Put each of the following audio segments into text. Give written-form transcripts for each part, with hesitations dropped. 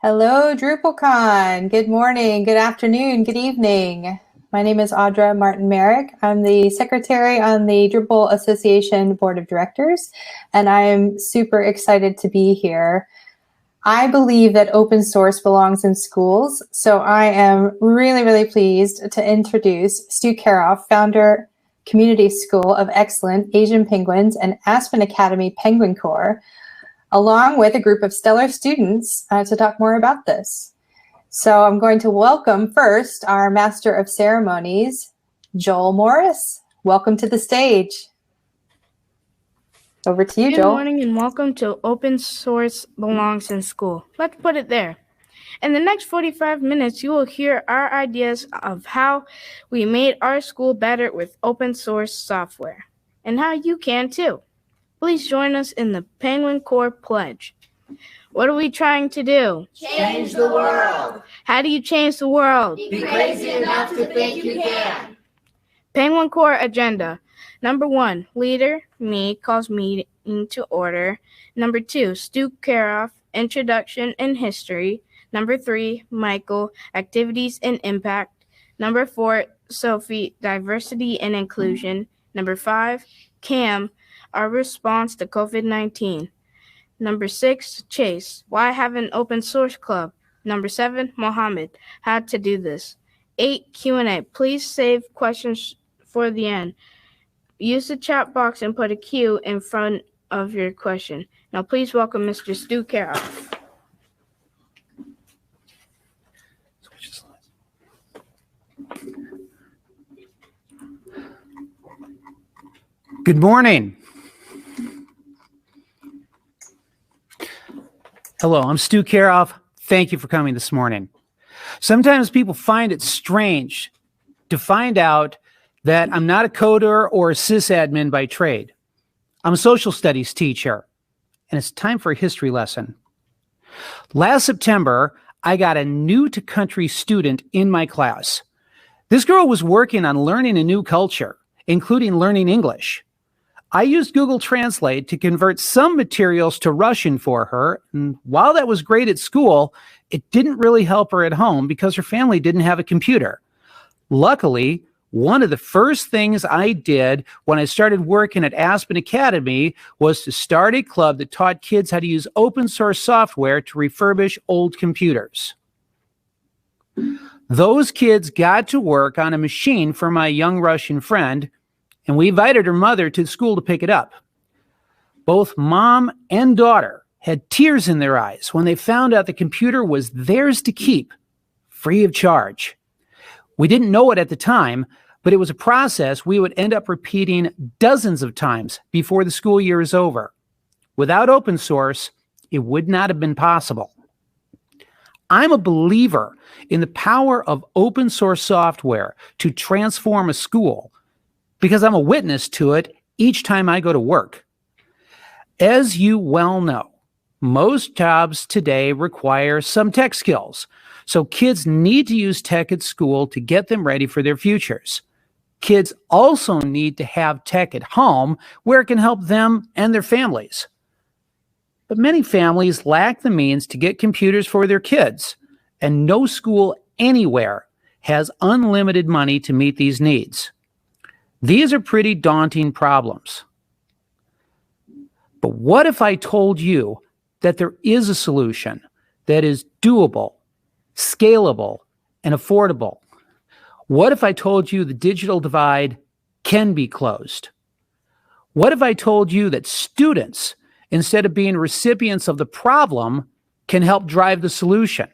Hello, DrupalCon. Good morning, good afternoon, good evening. My name is Audra Martin-Merrick. I'm the secretary on the Drupal Association Board of Directors, and I am super excited to be here. I believe that open source belongs in schools, so I am really pleased to introduce Stu Keroff, founder, Community School of Excellence, Asian Penguins, and Aspen Academy Penguin Corps, along with a group of stellar students to talk more about this. So I'm going to welcome first our Master of Ceremonies, Joel Morris. Welcome to the stage. Over to you, Joel. Good morning and welcome to Open Source Belongs in School. Let's put it there. In the next 45 minutes, you will hear our ideas of how we made our school better with open source software, and how you can too. Please join us in the Penguin Corps Pledge. What are we trying to do? Change the world. How do you change the world? Be crazy enough to think you can. Penguin Corps Agenda. Number 1, leader, me, calls meeting to order. Number 2, Stu Keroff, introduction and history. Number 3, Michael, activities and impact. Number 4, Sophie, diversity and inclusion. Number 5, Cam, our response to COVID-19. Number 6, Chase, why have an open source club? Number 7, Mohammed, how to do this. 8, Q&A. Please save questions for the end. Use the chat box and put a Q in front of your question. Now please welcome Mr. Stu Keroff. Good morning. Hello, I'm Stu Keroff. Thank you for coming this morning. Sometimes people find it strange to find out that I'm not a coder or a sysadmin by trade. I'm a social studies teacher, and it's time for a history lesson. Last September, I got a new-to-country student in my class. This girl was working on learning a new culture, including learning English. I used Google Translate to convert some materials to Russian for her, and while that was great at school, it didn't really help her at home because her family didn't have a computer. Luckily, one of the first things I did when I started working at Aspen Academy was to start a club that taught kids how to use open source software to refurbish old computers. Those kids got to work on a machine for my young Russian friend, and we invited her mother to school to pick it up. Both mom and daughter had tears in their eyes when they found out the computer was theirs to keep, free of charge. We didn't know it at the time, but it was a process we would end up repeating dozens of times before the school year is over. Without open source, it would not have been possible. I'm a believer in the power of open source software to transform a school because I'm a witness to it each time I go to work. As you well know, most jobs today require some tech skills, so kids need to use tech at school to get them ready for their futures. Kids also need to have tech at home where it can help them and their families. But many families lack the means to get computers for their kids, and no school anywhere has unlimited money to meet these needs. These are pretty daunting problems. But what if I told you that there is a solution that is doable, scalable, and affordable? What if I told you the digital divide can be closed? What if I told you that students, instead of being recipients of the problem, can help drive the solution?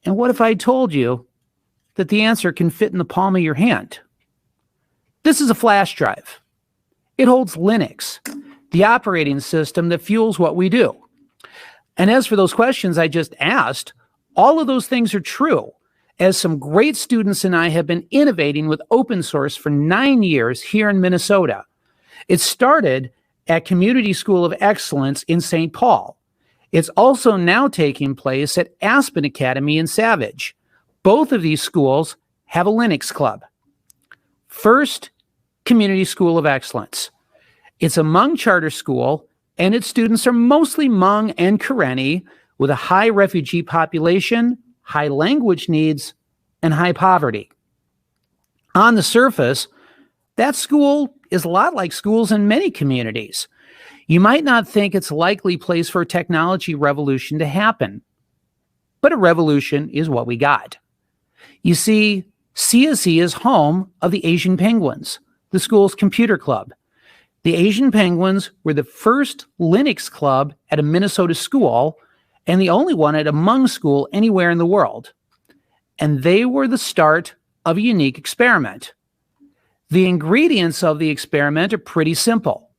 And what if I told you that the answer can fit in the palm of your hand? This is a flash drive. It holds Linux, the operating system that fuels what we do. And as for those questions I just asked, all of those things are true, as some great students and I have been innovating with open source for 9 years here in Minnesota. It started at Community School of Excellence in St. Paul. It's also now taking place at Aspen Academy in Savage. Both of these schools have a Linux club. First, Community School of Excellence. It's a Hmong charter school, and its students are mostly Hmong and Karenni, with a high refugee population, high language needs, and high poverty. On the surface, that school is a lot like schools in many communities. You might not think it's a likely place for a technology revolution to happen, but a revolution is what we got. You see, CSE is home of the Asian Penguins, the school's computer club. The Asian Penguins were the first Linux club at a Minnesota school and the only one at a Hmong school anywhere in the world. And they were the start of a unique experiment. The ingredients of the experiment are pretty simple.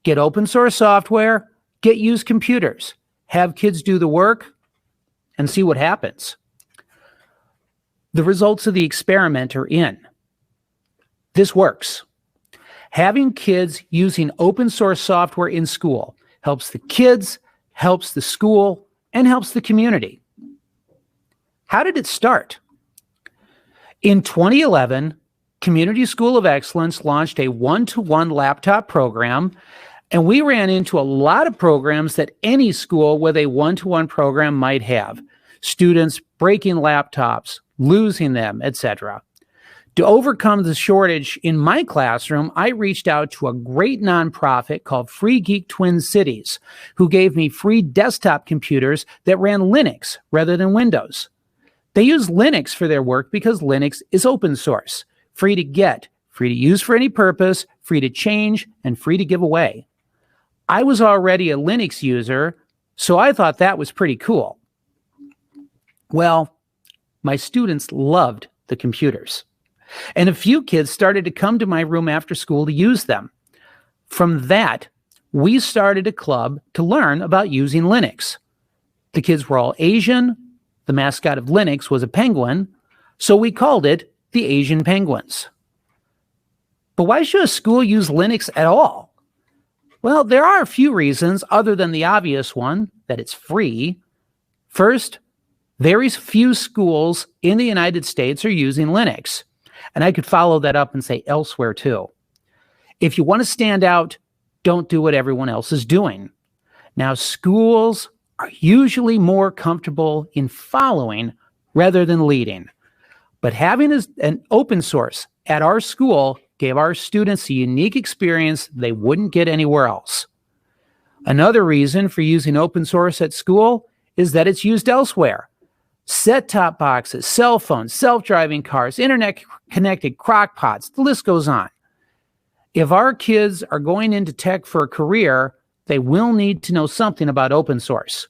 Get open source software, get used computers, have kids do the work, and see what happens. The results of the experiment are in. This works. Having kids using open source software in school helps the kids, helps the school, and helps the community. How did it start? In 2011, Community School of Excellence launched a one-to-one laptop program, and we ran into a lot of programs that any school with a one-to-one program might have. Students breaking laptops, losing them, etc. To overcome the shortage in my classroom, I reached out to a great nonprofit called Free Geek Twin Cities, who gave me free desktop computers that ran Linux rather than Windows. They use Linux for their work because Linux is open source, free to get, free to use for any purpose, free to change, and free to give away. I was already a Linux user, so I thought that was pretty cool. Well, my students loved the computers, and a few kids started to come to my room after school to use them. From that, we started a club to learn about using Linux. The kids were all Asian. The mascot of Linux was a penguin, so we called it the Asian Penguins. But why should a school use Linux at all? Well, there are a few reasons other than the obvious one, that it's free. First, very few schools in the United States are using Linux. And I could follow that up and say elsewhere too. If you want to stand out, don't do what everyone else is doing. Now, schools are usually more comfortable in following rather than leading. But having an open source at our school gave our students a unique experience they wouldn't get anywhere else. Another reason for using open source at school is that it's used elsewhere. Set-top boxes, cell phones, self-driving cars, internet-connected crock-pots, the list goes on. If our kids are going into tech for a career, they will need to know something about open source.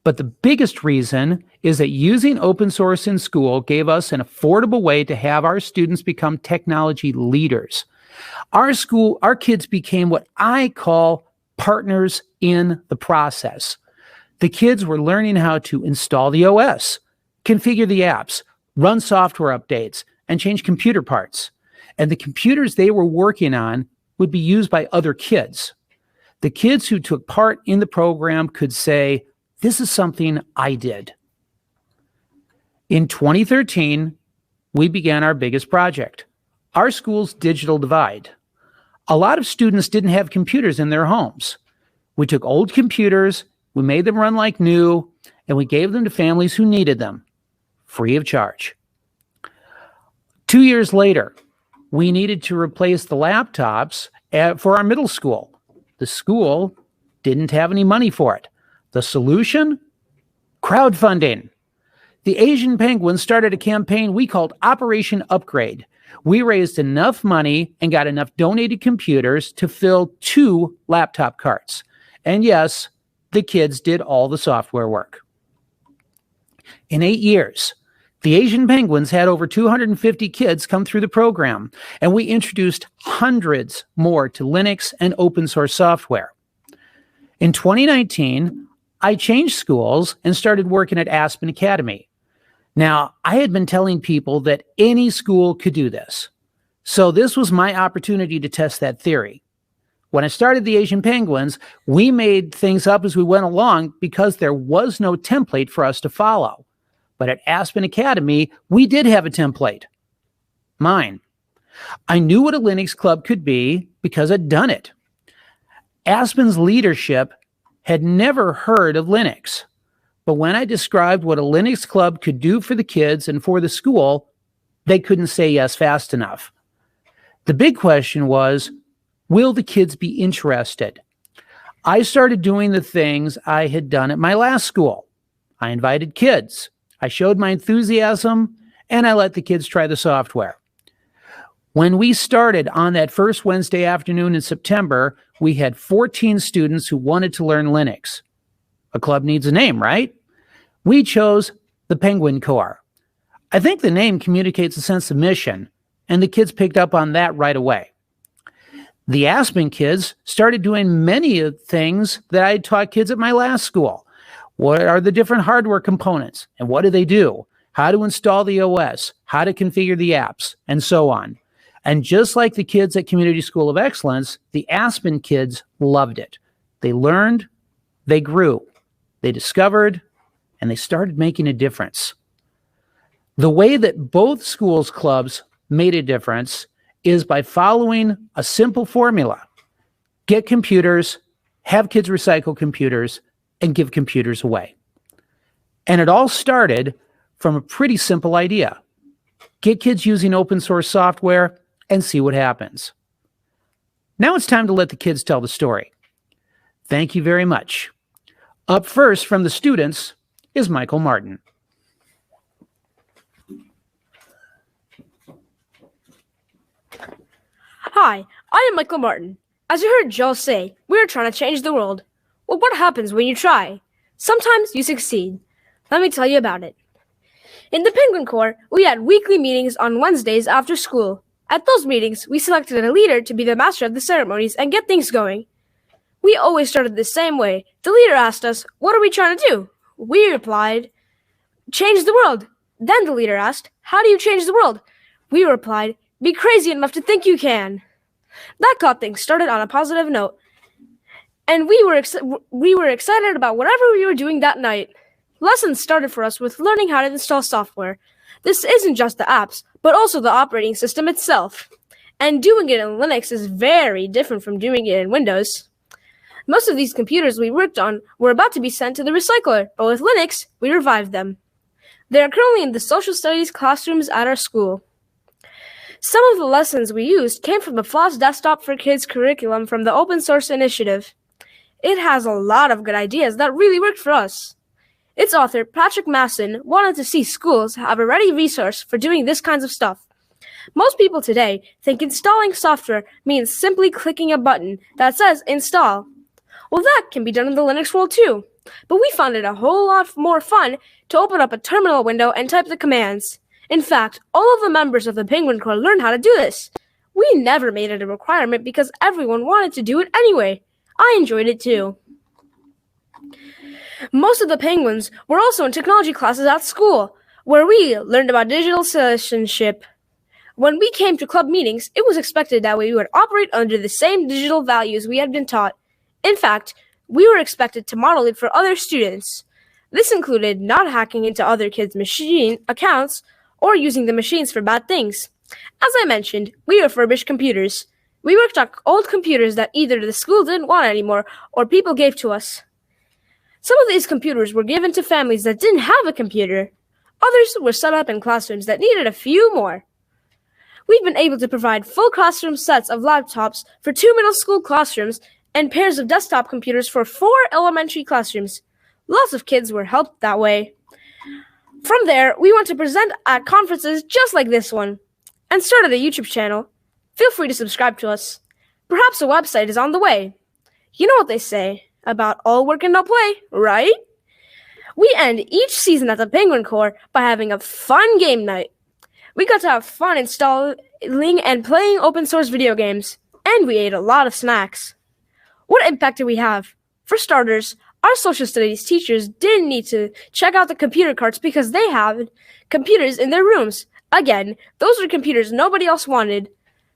But the biggest reason is that using open source in school gave us an affordable way to have our students become technology leaders. Our kids became what I call partners in the process. The kids were learning how to install the OS, configure the apps, run software updates, and change computer parts. And the computers they were working on would be used by other kids. The kids who took part in the program could say, "This is something I did." In 2013, we began our biggest project, our school's digital divide. A lot of students didn't have computers in their homes. We took old computers, we made them run like new, and we gave them to families who needed them, free of charge. 2 years later, we needed to replace the laptops for our middle school. The school didn't have any money for it. The solution? Crowdfunding. The Asian Penguins started a campaign we called Operation Upgrade. We raised enough money and got enough donated computers to fill 2 laptop carts. And yes, the kids did all the software work. In 8 years, the Asian Penguins had over 250 kids come through the program, and we introduced hundreds more to Linux and open source software. In 2019, I changed schools and started working at Aspen Academy. Now, I had been telling people that any school could do this. So this was my opportunity to test that theory. When I started the Asian Penguins, we made things up as we went along because there was no template for us to follow. But at Aspen Academy, we did have a template. Mine. I knew what a Linux club could be because I'd done it. Aspen's leadership had never heard of Linux. But when I described what a Linux club could do for the kids and for the school, they couldn't say yes fast enough. The big question was, will the kids be interested? I started doing the things I had done at my last school. I invited kids. I showed my enthusiasm, and I let the kids try the software. When we started on that first Wednesday afternoon in September, we had 14 students who wanted to learn Linux. A club needs a name, right? We chose the Penguin Corps. I think the name communicates a sense of mission, and the kids picked up on that right away. The Aspen kids started doing many of the things that I had taught kids at my last school. What are the different hardware components, and what do they do? How to install the OS, how to configure the apps, and so on. And just like the kids at Community School of Excellence, the Aspen kids loved it. They learned, they grew, they discovered, and they started making a difference. The way that both schools' clubs made a difference is by following a simple formula. Get computers, have kids recycle computers, and give computers away. And it all started from a pretty simple idea. Get kids using open source software and see what happens. Now it's time to let the kids tell the story. Thank you very much. Up first from the students is Michael Martin. Hi, I am Michael Martin. As you heard Joel say, we are trying to change the world. Well, what happens when you try? Sometimes you succeed. Let me tell you about it. In the Penguin Corps, we had weekly meetings on Wednesdays after school. At those meetings, we selected a leader to be the master of the ceremonies and get things going. We always started the same way. The leader asked us, "What are we trying to do?" We replied, "Change the world." Then the leader asked, "How do you change the world?" We replied, "Be crazy enough to think you can." That got things started on a positive note. And we were excited about whatever we were doing that night. Lessons started for us with learning how to install software. This isn't just the apps, but also the operating system itself. And doing it in Linux is very different from doing it in Windows. Most of these computers we worked on were about to be sent to the recycler, but with Linux, we revived them. They are currently in the social studies classrooms at our school. Some of the lessons we used came from the FOSS Desktop for Kids curriculum from the Open Source Initiative. It has a lot of good ideas that really worked for us. Its author, Patrick Masson, wanted to see schools have a ready resource for doing this kinds of stuff. Most people today think installing software means simply clicking a button that says install. Well, that can be done in the Linux world too, but we found it a whole lot more fun to open up a terminal window and type the commands. In fact, all of the members of the Penguin Corps learned how to do this. We never made it a requirement because everyone wanted to do it anyway. I enjoyed it too. Most of the Penguins were also in technology classes at school, where we learned about digital citizenship. When we came to club meetings, it was expected that we would operate under the same digital values we had been taught. In fact, we were expected to model it for other students. This included not hacking into other kids' machine accounts or using the machines for bad things. As I mentioned, we refurbished computers. We worked on old computers that either the school didn't want anymore or people gave to us. Some of these computers were given to families that didn't have a computer. Others were set up in classrooms that needed a few more. We've been able to provide full classroom sets of laptops for 2 middle school classrooms and pairs of desktop computers for 4 elementary classrooms. Lots of kids were helped that way. From there, we went to present at conferences just like this one, and started a YouTube channel. Feel free to subscribe to us. Perhaps a website is on the way. You know what they say about all work and no play, right? We end each season at the Penguin Corps by having a fun game night. We got to have fun installing and playing open source video games, and we ate a lot of snacks. What impact did we have? For starters, our social studies teachers didn't need to check out the computer carts because they had computers in their rooms. Again, those were computers nobody else wanted.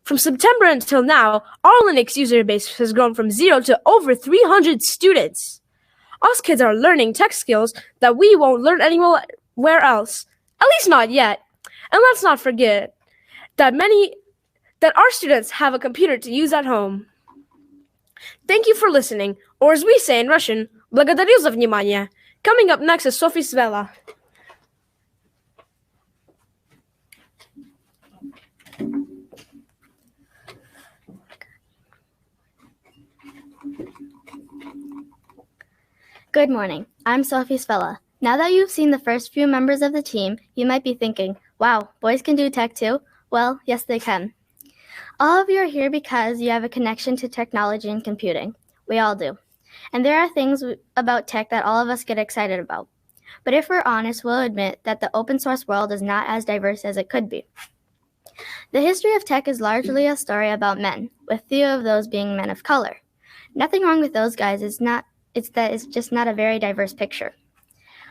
From September until now, our Linux user base has grown from 0 to over 300 students. Us kids are learning tech skills that we won't learn anywhere else, at least not yet. And let's not forget that our students have a computer to use at home. Thank you for listening, or as we say in Russian, Благодарю за внимание. Coming up next is Sophie Svela. Good morning. I'm Sophie Svela. Now that you've seen the first few members of the team, you might be thinking, wow, boys can do tech too? Well, yes, they can. All of you are here because you have a connection to technology and computing. We all do. And there are things about tech that all of us get excited about. But if we're honest, we'll admit that the open source world is not as diverse as it could be. The history of tech is largely a story about men, with few of those being men of color. Nothing wrong with those guys, it's just not a very diverse picture.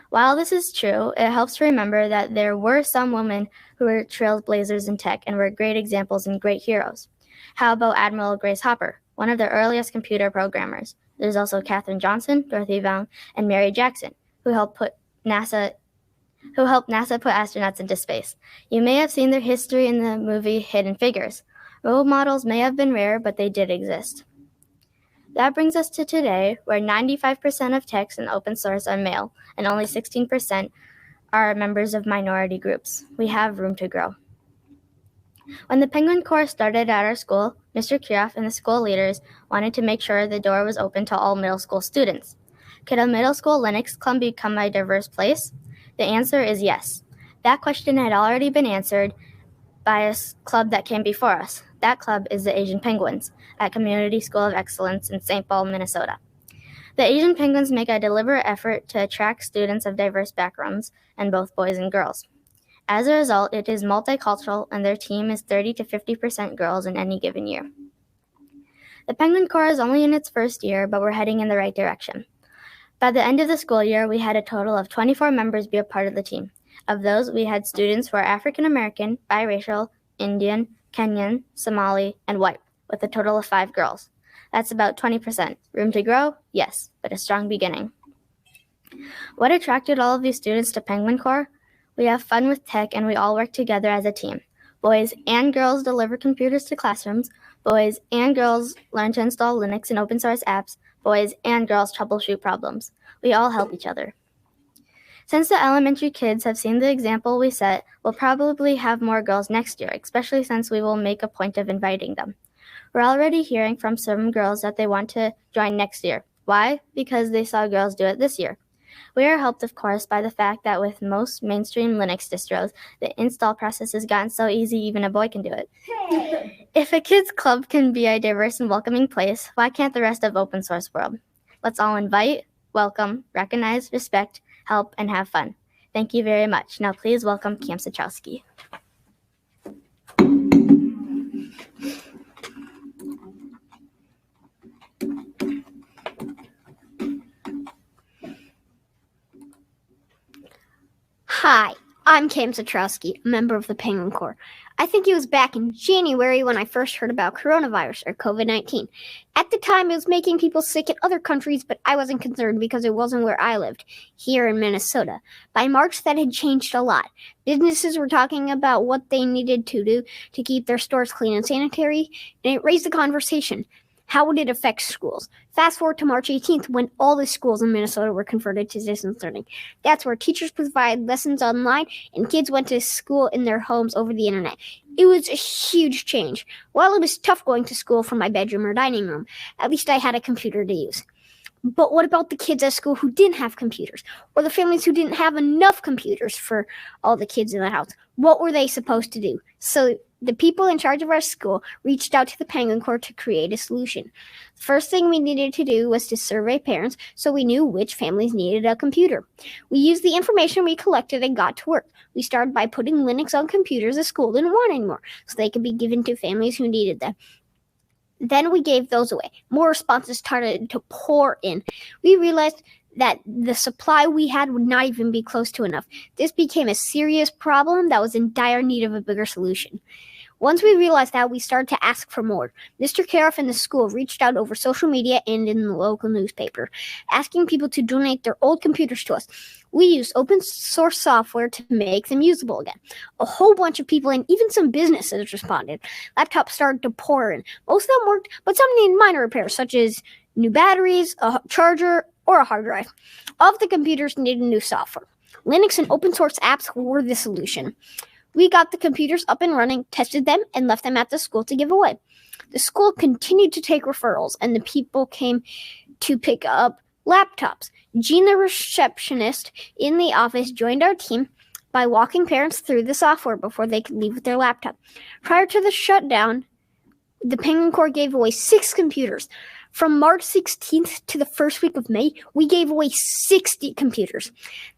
While this is true, it helps to remember that there were some women who were trailblazers in tech and were great examples and great heroes. How about Admiral Grace Hopper, one of the earliest computer programmers? There's also Katherine Johnson, Dorothy Vaughan, and Mary Jackson, who helped NASA put astronauts into space. You may have seen their history in the movie Hidden Figures. Role models may have been rare, but they did exist. That brings us to today, where 95% of techs in open source are male, and only 16% are members of minority groups. We have room to grow. When the Penguin Corps started at our school, Mr. Keroff and the school leaders wanted to make sure the door was open to all middle school students. Could a middle school Linux club become a diverse place? The answer is yes. That question had already been answered by a club that came before us. That club is the Asian Penguins at Community School of Excellence in St. Paul, Minnesota. The Asian Penguins make a deliberate effort to attract students of diverse backgrounds, and both boys and girls. As a result, it is multicultural, and their team is 30 to 50% girls in any given year. The Penguin Corps is only in its first year, but we're heading in the right direction. By the end of the school year, we had a total of 24 members be a part of the team. Of those, we had students who are African American, biracial, Indian, Kenyan, Somali, and white, with a total of 5 girls. That's about 20%. Room to grow? Yes, but a strong beginning. What attracted all of these students to Penguin Corps? We have fun with tech, and we all work together as a team. Boys and girls deliver computers to classrooms. Boys and girls learn to install Linux and open source apps. Boys and girls troubleshoot problems. We all help each other. Since the elementary kids have seen the example we set, we'll probably have more girls next year, especially since we will make a point of inviting them. We're already hearing from some girls that they want to join next year. Why? Because they saw girls do it this year. We are helped, of course, by the fact that with most mainstream Linux distros, the install process has gotten so easy even a boy can do it. If a kids club can be a diverse and welcoming place, why can't the rest of open source world? Let's all invite, welcome, recognize, respect, help, and have fun. Thank you very much. Now please welcome Cam Satrowski. Hi, I'm Cam Satrowski, a member of the Penguin Corps. I think it was back in January when I first heard about coronavirus, or COVID-19. At the time, it was making people sick in other countries, but I wasn't concerned because it wasn't where I lived, here in Minnesota. By March, that had changed a lot. Businesses were talking about what they needed to do to keep their stores clean and sanitary, and it raised the conversation. How would it affect schools? Fast forward to March 18th, when all the schools in Minnesota were converted to distance learning. That's where teachers provided lessons online and kids went to school in their homes over the internet. It was a huge change. While it was tough going to school from my bedroom or dining room, at least I had a computer to use. But what about the kids at school who didn't have computers? Or the families who didn't have enough computers for all the kids in the house? What were they supposed to do? So the people in charge of our school reached out to the Penguin Corps to create a solution. The first thing we needed to do was to survey parents so we knew which families needed a computer. We used the information we collected and got to work. We started by putting Linux on computers the school didn't want anymore, so they could be given to families who needed them. Then we gave those away. More responses started to pour in. We realized that the supply we had would not even be close to enough. This became a serious problem that was in dire need of a bigger solution. Once we realized that, we started to ask for more. Mr. Keroff and the school reached out over social media and in the local newspaper, asking people to donate their old computers to us. We used open source software to make them usable again. A whole bunch of people and even some businesses responded. Laptops started to pour in. Most of them worked, but some needed minor repairs, such as new batteries, a charger, or a hard drive. All of the computers needed new software. Linux and open source apps were the solution. We got the computers up and running, tested them, and left them at the school to give away. The school continued to take referrals, and the people came to pick up laptops. Jean, the receptionist in the office, joined our team by walking parents through the software before they could leave with their laptop. Prior to the shutdown, the Penguin Corps gave away 6 computers. From March 16th to the first week of May, we gave away 60 computers.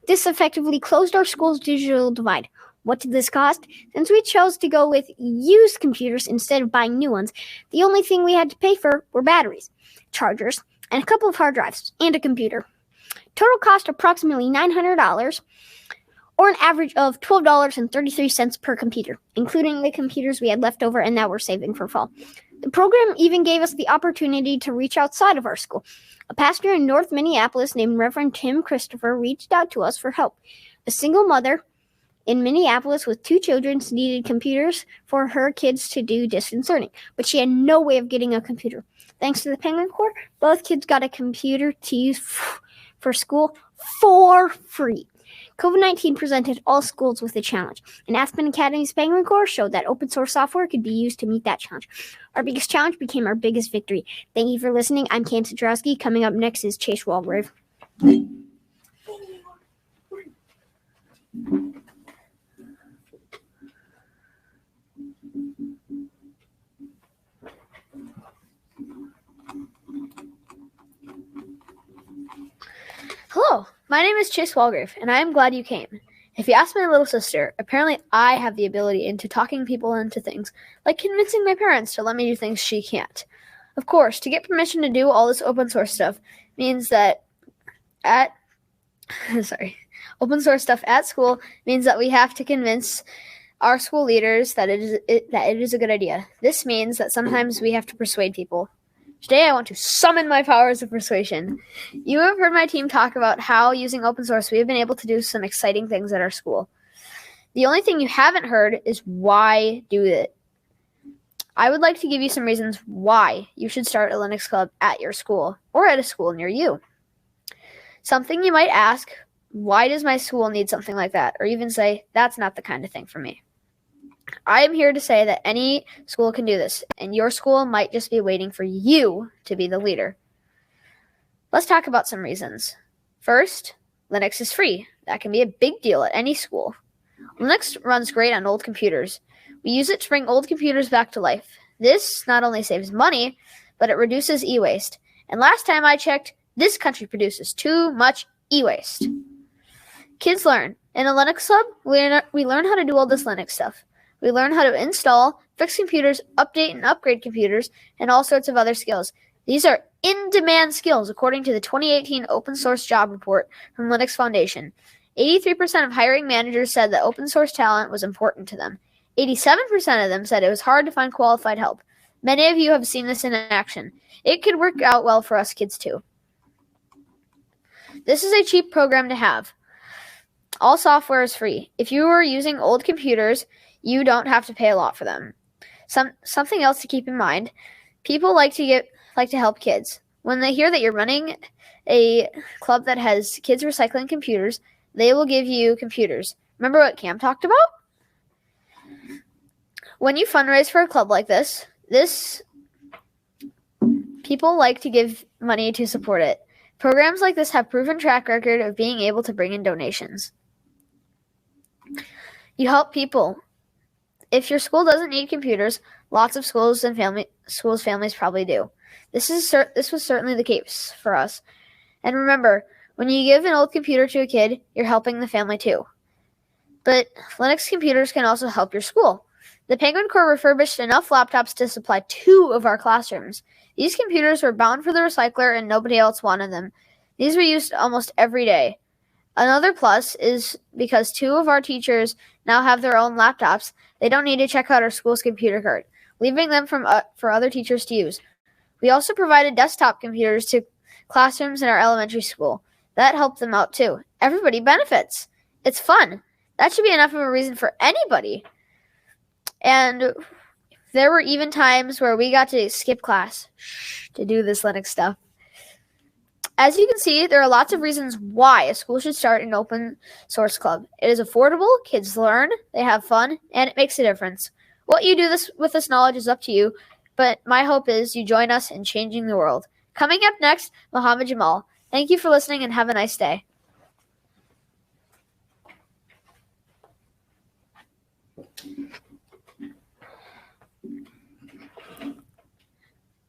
This effectively closed our school's digital divide. What did this cost? Since we chose to go with used computers instead of buying new ones, the only thing we had to pay for were batteries, chargers, and a couple of hard drives, and a computer. Total cost approximately $900, or an average of $12.33 per computer, including the computers we had left over and that we're saving for fall. The program even gave us the opportunity to reach outside of our school. A pastor in North Minneapolis named Reverend Tim Christopher reached out to us for help. A single mother in Minneapolis with 2 children needed computers for her kids to do distance learning, but she had no way of getting a computer. Thanks to the Penguin Corps, both kids got a computer to use for school for free. COVID-19 presented all schools with a challenge, and Aspen Academy's Penguin Corps showed that open source software could be used to meet that challenge. Our biggest challenge became our biggest victory. Thank you for listening. I'm Cam Citrowski. Coming up next is Chase Walgrave. Hello, my name is Chase Walgrave, and I am glad you came. If you ask my little sister, apparently I have the ability into talking people into things, like convincing my parents to let me do things she can't. Of course, to get permission to do all this open source stuff means that open source stuff at school means that we have to convince our school leaders that it is a good idea. This means that sometimes we have to persuade people. Today, I want to summon my powers of persuasion. You have heard my team talk about how, using open source, we have been able to do some exciting things at our school. The only thing you haven't heard is why do it. I would like to give you some reasons why you should start a Linux club at your school or at a school near you. Something you might ask, why does my school need something like that? Or even say, that's not the kind of thing for me. I am here to say that any school can do this, and your school might just be waiting for you to be the leader. Let's talk about some reasons. First, Linux is free. That can be a big deal at any school. Linux runs great on old computers. We use it to bring old computers back to life. This not only saves money, but it reduces e-waste. And last time I checked, this country produces too much e-waste. Kids learn. In a Linux club, we learn how to do all this Linux stuff. We learn how to install, fix computers, update and upgrade computers, and all sorts of other skills. These are in-demand skills, according to the 2018 Open Source Job Report from Linux Foundation. 83% of hiring managers said that open source talent was important to them. 87% of them said it was hard to find qualified help. Many of you have seen this in action. It could work out well for us kids too. This is a cheap program to have. All software is free. If you are using old computers, you don't have to pay a lot for them. Something else to keep in mind, people like to help kids. When they hear that you're running a club that has kids recycling computers, they will give you computers. Remember what Cam talked about? When you fundraise for a club like this, people like to give money to support it. Programs like this have proven track record of being able to bring in donations. You help people. If your school doesn't need computers, lots of schools and families probably do. This was certainly the case for us. And remember, when you give an old computer to a kid, you're helping the family too. But Linux computers can also help your school. The Penguin Corps refurbished enough laptops to supply 2 of our classrooms. These computers were bound for the recycler and nobody else wanted them. These were used almost every day. Another plus is because 2 of our teachers now have their own laptops, they don't need to check out our school's computer card, leaving them for other teachers to use. We also provided desktop computers to classrooms in our elementary school. That helped them out too. Everybody benefits. It's fun. That should be enough of a reason for anybody. And there were even times where we got to skip class to do this Linux stuff. As you can see, there are lots of reasons why a school should start an open source club. It is affordable, kids learn, they have fun, and it makes a difference. What you do with this knowledge is up to you, but my hope is you join us in changing the world. Coming up next, Muhammad Jamal. Thank you for listening and have a nice day.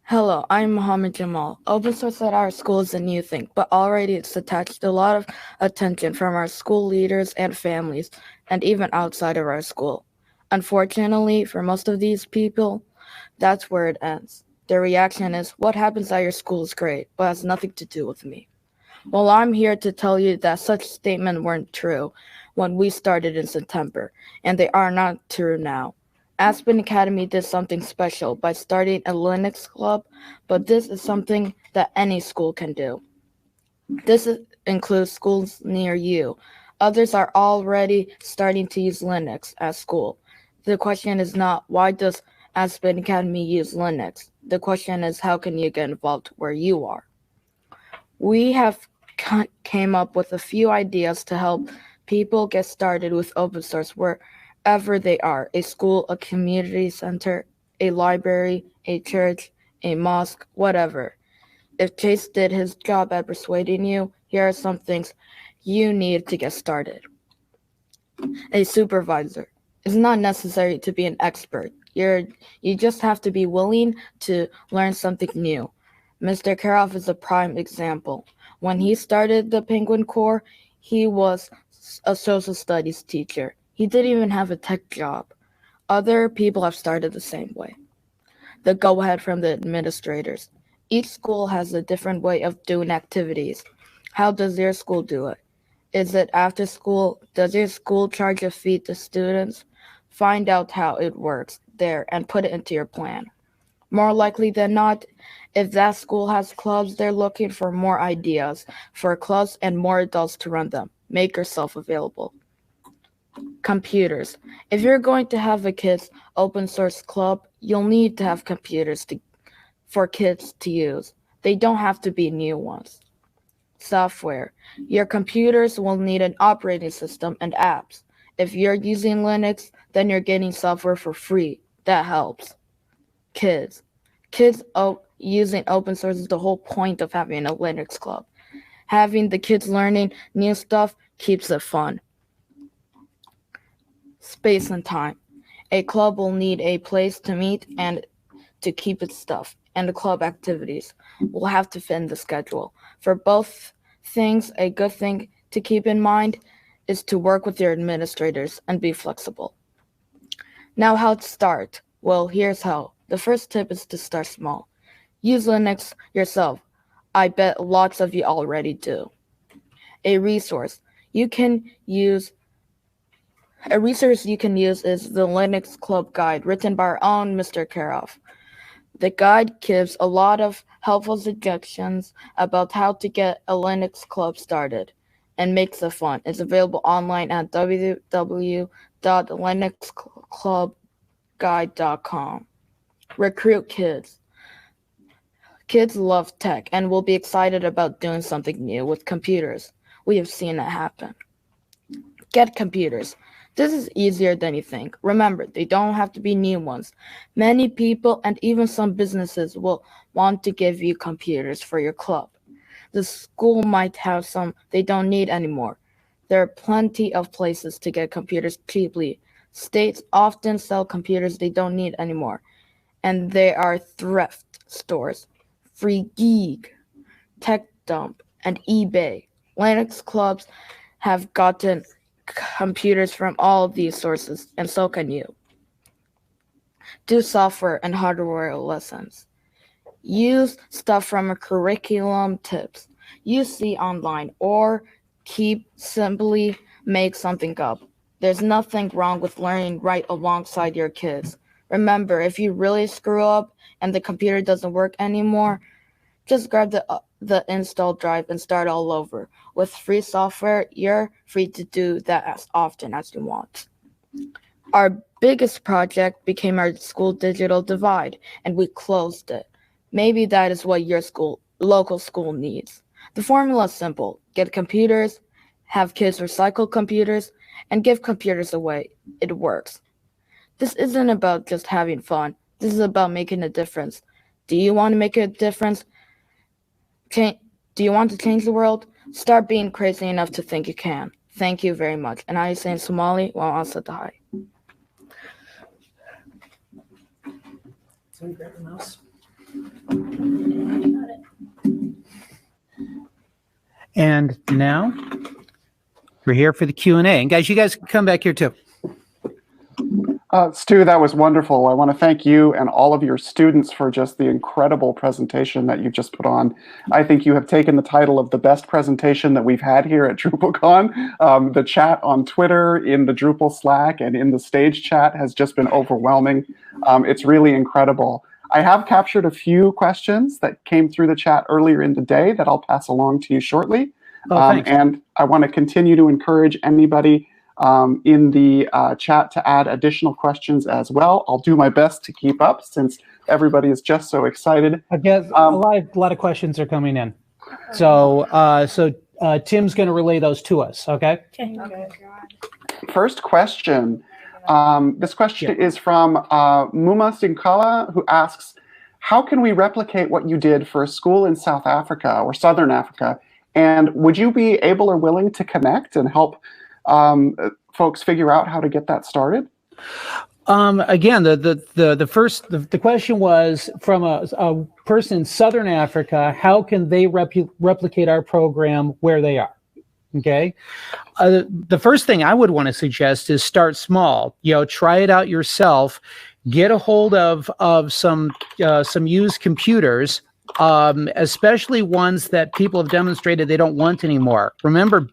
Hello, I'm Muhammad Jamal. Open source at our school is a new thing, but already it's attached a lot of attention from our school leaders and families, and even outside of our school. Unfortunately, for most of these people, that's where it ends. Their reaction is, what happens at your school is great, but has nothing to do with me. Well, I'm here to tell you that such statements weren't true when we started in September, and they are not true now. Aspen Academy did something special by starting a Linux club, but this is something that any school can do. This includes schools near you. Others are already starting to use Linux at school. The question is not, why does Aspen Academy use Linux? The question is, how can you get involved where you are? We have came up with a few ideas to help people get started with open source wherever they are: a school, a community center, a library, a church, a mosque, whatever. If Chase did his job at persuading you, here are some things you need to get started. A supervisor. It's not necessary to be an expert. You just have to be willing to learn something new. Mr. Keroff is a prime example. When he started the Penguin Corps, he was a social studies teacher. He didn't even have a tech job. Other people have started the same way. The go-ahead from the administrators. Each school has a different way of doing activities. How does your school do it? Is it after school? Does your school charge a fee to students? Find out how it works there and put it into your plan. More likely than not, if that school has clubs, they're looking for more ideas for clubs and more adults to run them. Make yourself available. Computers. If you're going to have a kids' open source club, you'll need to have computers for kids to use. They don't have to be new ones. Software. Your computers will need an operating system and apps. If you're using Linux, then you're getting software for free. That helps. Kids using open source is the whole point of having a Linux club. Having the kids learning new stuff keeps it fun. Space and time. A club will need a place to meet and to keep its stuff, and the club activities will have to fit in the schedule. For both things, a good thing to keep in mind is to work with your administrators and be flexible. Now, how to start? Well, here's how. The first tip is to start small. Use Linux yourself. I bet lots of you already do. A resource you can use is the Linux Club Guide, written by our own Mr. Keroff. The guide gives a lot of helpful suggestions about how to get a Linux club started and makes it fun. It's available online at www.linuxclubguide.com. Recruit kids. Kids love tech and will be excited about doing something new with computers. We have seen it happen. Get computers. This is easier than you think. Remember, they don't have to be new ones. Many people and even some businesses will want to give you computers for your club. The school might have some they don't need anymore. There are plenty of places to get computers cheaply. States often sell computers they don't need anymore. And there are thrift stores, Free Geek, Tech Dump, and eBay. Linux clubs have gotten computers from all of these sources, and so can you. Do software and hardware lessons. Use stuff from a curriculum tips you see online, or simply make something up. There's nothing wrong with learning right alongside your kids. Remember, if you really screw up and the computer doesn't work anymore, just grab the install drive and start all over. With free software, you're free to do that as often as you want. Our biggest project became our school digital divide, and we closed it. Maybe that is what your local school needs. The formula is simple. Get computers, have kids recycle computers, and give computers away. It works. This isn't about just having fun. This is about making a difference. Do you want to make a difference? Do you want to change the world? Start being crazy enough to think you can. Thank you very much. And I say in Somali, well, I'll set the high. So grab the mouse. And now we're here for the Q&A. And guys, you guys can come back here too. Stu, that was wonderful. I want to thank you and all of your students for just the incredible presentation that you've just put on. I think you have taken the title of the best presentation that we've had here at DrupalCon. The chat on Twitter, in the Drupal Slack, and in the stage chat has just been overwhelming. It's really incredible. I have captured a few questions that came through the chat earlier in the day that I'll pass along to you shortly. And I want to continue to encourage anybody in the chat to add additional questions as well. I'll do my best to keep up since everybody is just so excited. I guess a lot of questions are coming in. So Tim's going to relay those to us, okay? First question. This question is from Muma Sinkala, who asks, how can we replicate what you did for a school in South Africa or Southern Africa? And would you be able or willing to connect and help folks figure out how to get that started? Again, the question was from a person in Southern Africa. How can they replicate our program where they are? Okay. The first thing I would want to suggest is start small. Try it out yourself. Get a hold of some used computers. Especially ones that people have demonstrated they don't want anymore. Remember,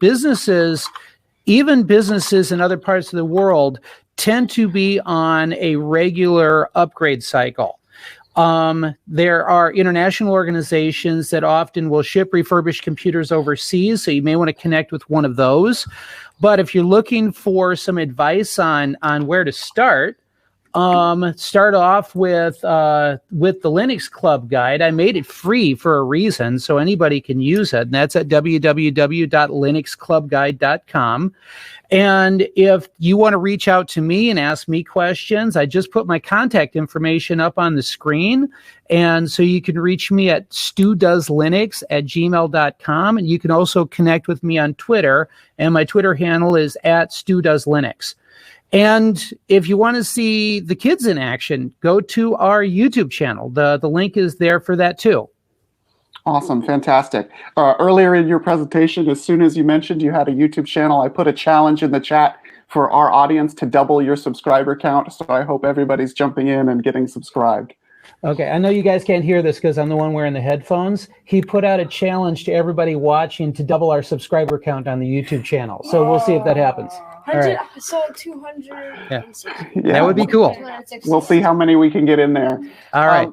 even businesses in other parts of the world tend to be on a regular upgrade cycle. There are international organizations that often will ship refurbished computers overseas, so you may want to connect with one of those. But if you're looking for some advice on where to start off with the Linux Club Guide. I made it free for a reason, so anybody can use it. And that's at www.linuxclubguide.com. And if you want to reach out to me and ask me questions, I just put my contact information up on the screen. And so you can reach me at studoeslinux@gmail.com. And you can also connect with me on Twitter. And my Twitter handle is @studoeslinux. And if you want to see the kids in action, go to our YouTube channel. The link is there for that too. Awesome. Fantastic. Earlier in your presentation, as soon as you mentioned you had a YouTube channel, I put a challenge in the chat for our audience to double your subscriber count. So I hope everybody's jumping in and getting subscribed. Okay. I know you guys can't hear this because I'm the one wearing the headphones. He put out a challenge to everybody watching to double our subscriber count on the YouTube channel. So we'll see if that happens. All right. I saw 200. Yeah, that would be cool. We'll see how many we can get in there. All right.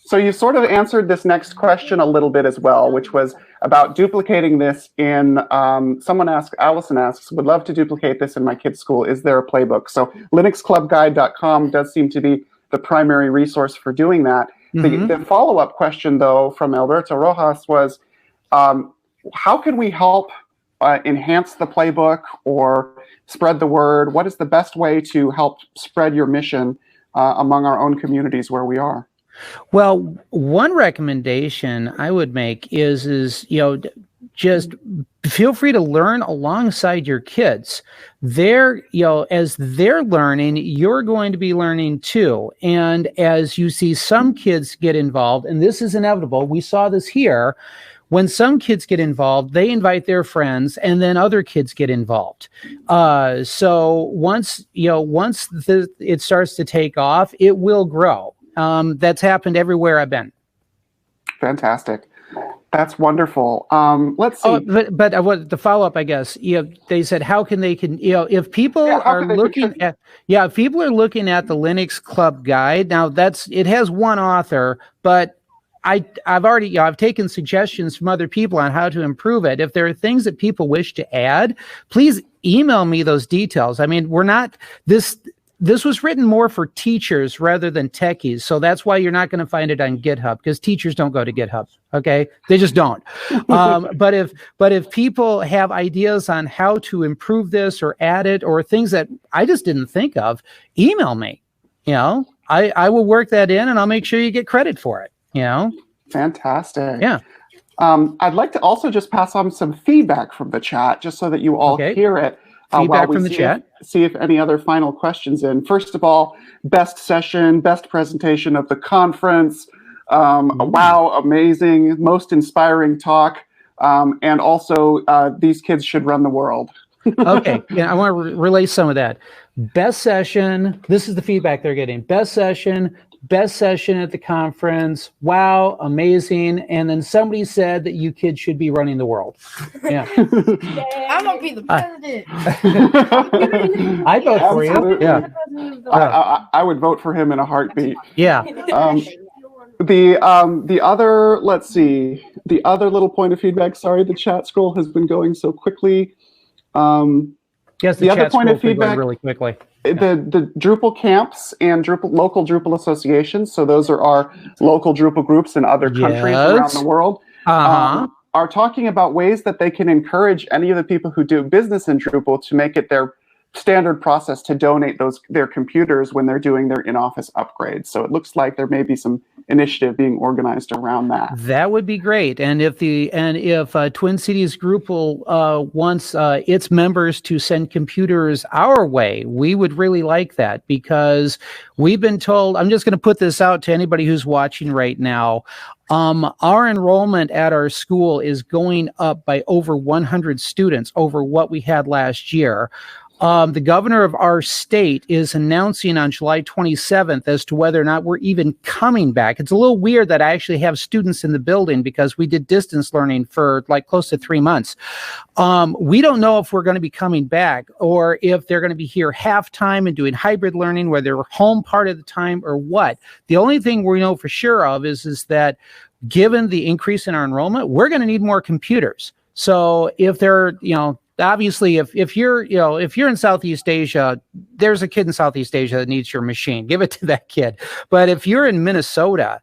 So you sort of answered this next question a little bit as well, which was about duplicating this in, Allison asks, would love to duplicate this in my kid's school. Is there a playbook? So linuxclubguide.com does seem to be the primary resource for doing that. Mm-hmm. The follow-up question, though, from Alberto Rojas was, how can we help enhance the playbook or spread the word? What is the best way to help spread your mission among our own communities where we are? Well, one recommendation I would make is just feel free to learn alongside your kids. As they're learning, you're going to be learning too. And as you see some kids get involved, and this is inevitable, we saw this here, when some kids get involved, they invite their friends, and then other kids get involved. So once it starts to take off, it will grow. That's happened everywhere I've been. Fantastic. That's wonderful. Let's see. Oh, but what the follow-up, I guess, they said, if people are looking at the Linux Club Guide, now it has one author, but I've taken suggestions from other people on how to improve it. If there are things that people wish to add, please email me those details. I mean, this was written more for teachers rather than techies. So that's why you're not going to find it on GitHub, because teachers don't go to GitHub. Okay. They just don't. But if people have ideas on how to improve this or add it or things that I just didn't think of, email me. I will work that in, and I'll make sure you get credit for it. Fantastic. Yeah. I'd like to also just pass on some feedback from the chat, just so that you all hear it. Feedback from the chat. See if any other final questions in. First of all, best session, best presentation of the conference. Wow, amazing, most inspiring talk. And also, these kids should run the world. Okay, yeah, I want to relay some of that. Best session, this is the feedback they're getting. Best session at the conference. Wow, amazing. And then somebody said that you kids should be running the world. Yeah. I'm going to be the president. I vote for you. Yeah. I would vote for him in a heartbeat. Yeah. The other, let's see, the other little point of feedback, sorry, the chat scroll has been going so quickly. Yes, the other point of feedback, really quickly. The Drupal camps and local Drupal associations, so those are our local Drupal groups in other countries around the world, are talking about ways that they can encourage any of the people who do business in Drupal to make it their standard process to donate their computers when they're doing their in-office upgrades. So it looks like there may be some initiative being organized around that. That would be great. And if Twin Cities Drupal wants its members to send computers our way, we would really like that, because we've been told, I'm just going to put this out to anybody who's watching right now, our enrollment at our school is going up by over 100 students over what we had last year. The governor of our state is announcing on July 27th as to whether or not we're even coming back. It's a little weird that I actually have students in the building, because we did distance learning for like close to 3 months. We don't know if we're going to be coming back, or if they're going to be here half time and doing hybrid learning where they're home part of the time, or what. The only thing we know for sure of is that given the increase in our enrollment, we're going to need more computers. So if they're, obviously, if you're in Southeast Asia, there's a kid in Southeast Asia that needs your machine. Give it to that kid. But if you're in Minnesota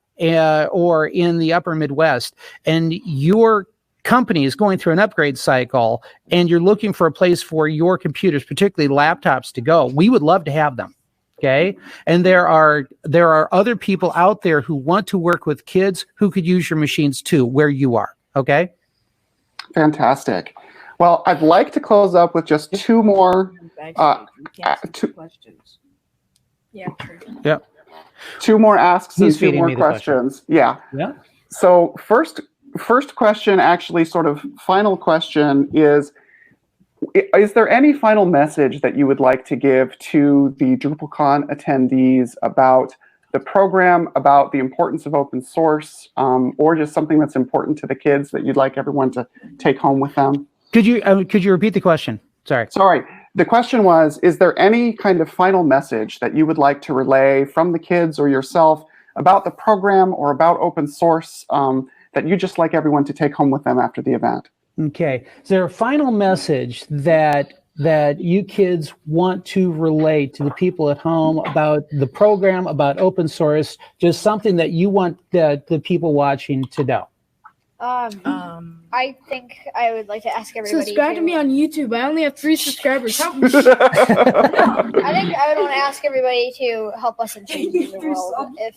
or in the upper Midwest, and your company is going through an upgrade cycle, and you're looking for a place for your computers, particularly laptops, to go, we would love to have them. Okay. And there are other people out there who want to work with kids who could use your machines too, where you are. Okay. Fantastic. Well, I'd like to close up with just two more questions. Yeah. Yeah. Two more asks and He's two feeding more me the questions. Yeah. Yeah. So first question, actually, sort of final question is there any final message that you would like to give to the DrupalCon attendees about the program, about the importance of open source, or just something that's important to the kids that you'd like everyone to take home with them? Could you repeat the question? Sorry. The question was, is there any kind of final message that you would like to relay from the kids or yourself about the program or about open source that you'd just like everyone to take home with them after the event? Okay. Is there a final message that you kids want to relate to the people at home about the program, about open source, just something that you want the people watching to know? I think I would like to ask everybody. Subscribe to me on YouTube. I only have 3 subscribers. Help me. I think I would want to ask everybody to help us in changing the world. If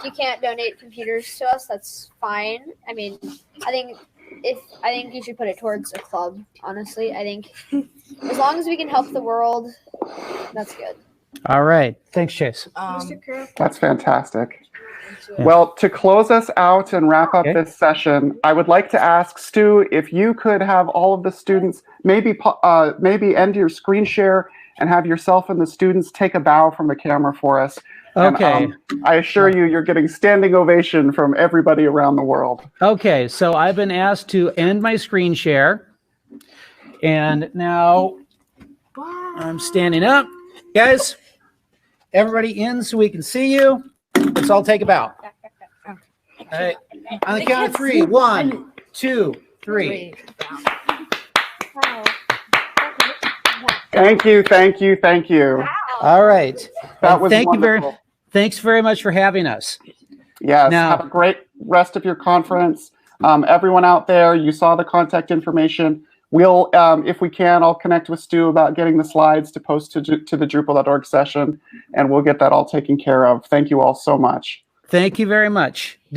you can't donate computers to us, that's fine. I think you should put it towards a club. Honestly, I think as long as we can help the world, that's good. All right. Thanks, Chase. That's fantastic. Well, to close us out and wrap up this session, I would like to ask Stu if you could have all of the students maybe end your screen share and have yourself and the students take a bow from the camera for us. Okay. And, I assure you, you're getting standing ovation from everybody around the world. Okay, so I've been asked to end my screen share, and now I'm standing up. Guys, everybody in so we can see you. Let's all take a bow. All right. On the count of 3. 1, 2, 3. Thank you. All right. That was Thanks very much for having us. Yes. Now, have a great rest of your conference. Everyone out there, you saw the contact information. We'll, if we can, I'll connect with Stu about getting the slides to post to the Drupal.org session, and we'll get that all taken care of. Thank you all so much. Thank you very much.